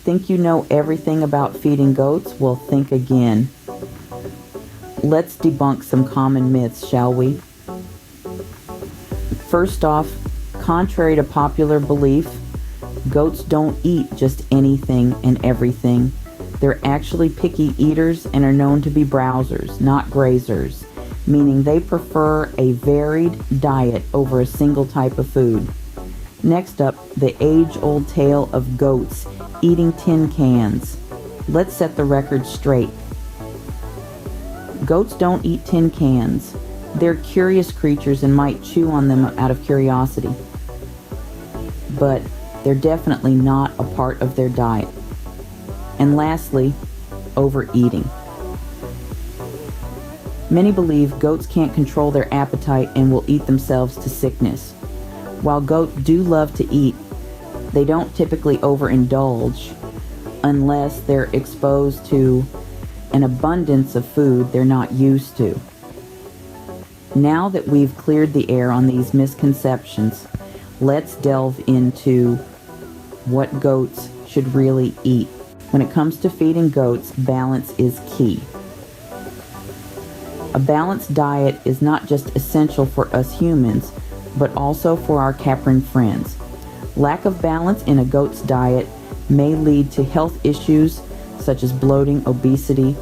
Think you know everything about feeding goats? Well, think again. Let's debunk some common myths, shall we? First off, contrary to popular belief, goats don't eat just anything and everything. They're actually picky eaters and are known to be browsers, not grazers, meaning they prefer a varied diet over a single type of food. Next up, the age-old tale of goats eating tin cans. Let's set the record straight. Goats don't eat tin cans. They're curious creatures and might chew on them out of curiosity. But they're definitely not a part of their diet. And lastly, overeating. Many believe goats can't control their appetite and will eat themselves to sickness. While goats do love to eat, they don't typically overindulge unless they're exposed to an abundance of food they're not used to. Now that we've cleared the air on these misconceptions, let's delve into what goats should really eat. When it comes to feeding goats, balance is key. A balanced diet is not just essential for us humans, but also for our caprine friends. Lack of balance in a goat's diet may lead to health issues such as bloating, obesity,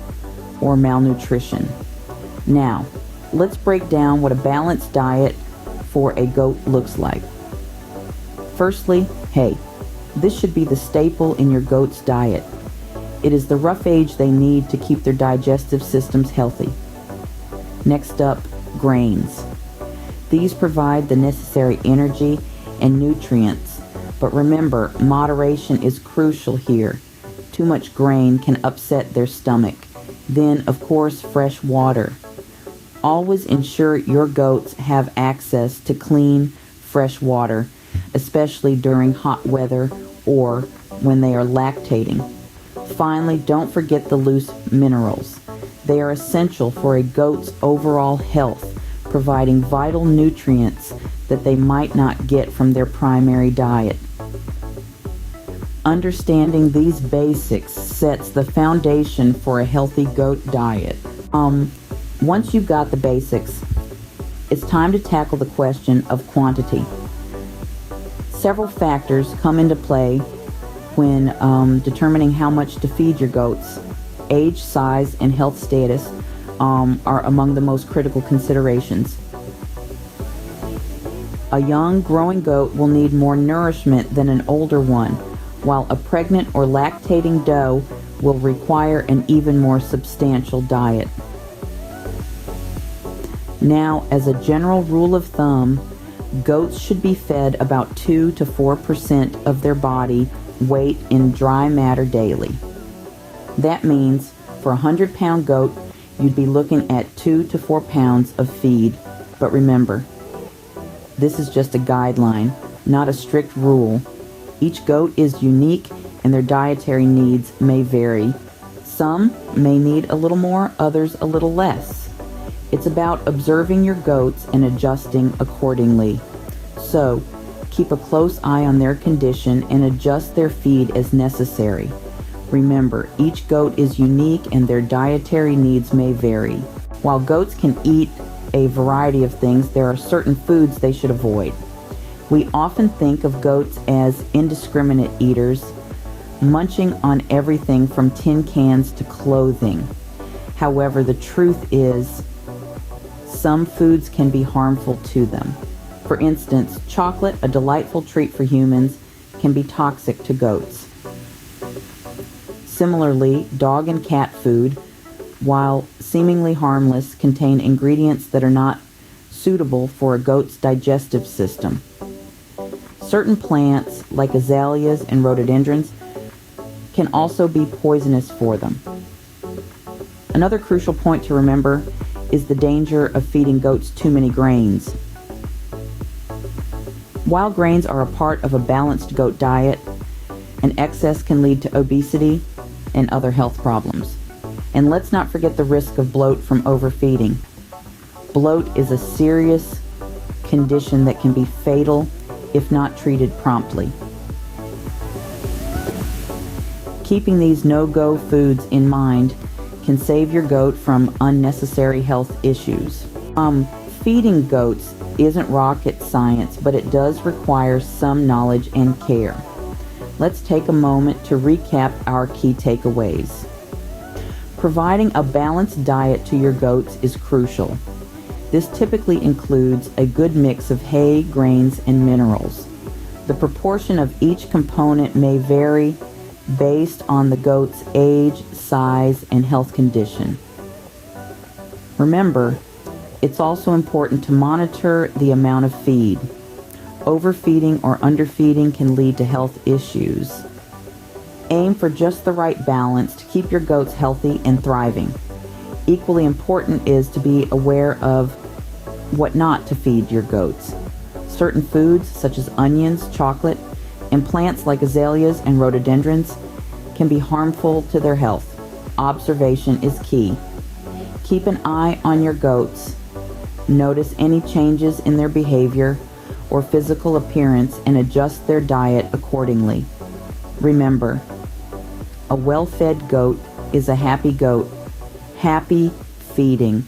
or malnutrition. Now, let's break down what a balanced diet for a goat looks like. Firstly, hay. This should be the staple in your goat's diet. It is the roughage they need to keep their digestive systems healthy. Next up, grains. These provide the necessary energy and nutrients, but remember, moderation is crucial here. Too much grain can upset their stomach. Then, of course, fresh water. Always ensure your goats have access to clean, fresh water, especially during hot weather or when they are lactating. Finally, don't forget the loose minerals. They are essential for a goat's overall health, providing vital nutrients that they might not get from their primary diet. Understanding these basics sets the foundation for a healthy goat diet. Once you've got the basics, it's time to tackle the question of quantity. Several factors come into play when determining how much to feed your goats. Age, size, and health status are among the most critical considerations. A young, growing goat will need more nourishment than an older one, while a pregnant or lactating doe will require an even more substantial diet. Now, as a general rule of thumb, goats should be fed about 2 to 4% of their body weight in dry matter daily. That means for a 100-pound goat, you'd be looking at 2 to 4 pounds of feed. But remember, this is just a guideline, not a strict rule. Each goat is unique and their dietary needs may vary. Some may need a little more, others a little less. It's about observing your goats and adjusting accordingly. So, keep a close eye on their condition and adjust their feed as necessary. Remember, each goat is unique and their dietary needs may vary. While goats can eat a variety of things, there are certain foods they should avoid. We often think of goats as indiscriminate eaters, munching on everything from tin cans to clothing. However, the truth is, some foods can be harmful to them. For instance, chocolate, a delightful treat for humans, can be toxic to goats. Similarly, dog and cat food, while seemingly harmless, contain ingredients that are not suitable for a goat's digestive system. Certain plants, like azaleas and rhododendrons, can also be poisonous for them. Another crucial point to remember is the danger of feeding goats too many grains. While grains are a part of a balanced goat diet, an excess can lead to obesity and other health problems. And let's not forget the risk of bloat from overfeeding. Bloat is a serious condition that can be fatal if not treated promptly. Keeping these no-go foods in mind can save your goat from unnecessary health issues. Feeding goats isn't rocket science, but it does require some knowledge and care. Let's take a moment to recap our key takeaways. Providing a balanced diet to your goats is crucial. This typically includes a good mix of hay, grains, and minerals. The proportion of each component may vary based on the goat's age, size, and health condition. Remember, it's also important to monitor the amount of feed. Overfeeding or underfeeding can lead to health issues. Aim for just the right balance to keep your goats healthy and thriving. Equally important is to be aware of what not to feed your goats. Certain foods, such as onions, chocolate, and plants like azaleas and rhododendrons, can be harmful to their health. Observation is key. Keep an eye on your goats. Notice any changes in their behavior or physical appearance and adjust their diet accordingly. Remember, a well-fed goat is a happy goat. Happy feeding.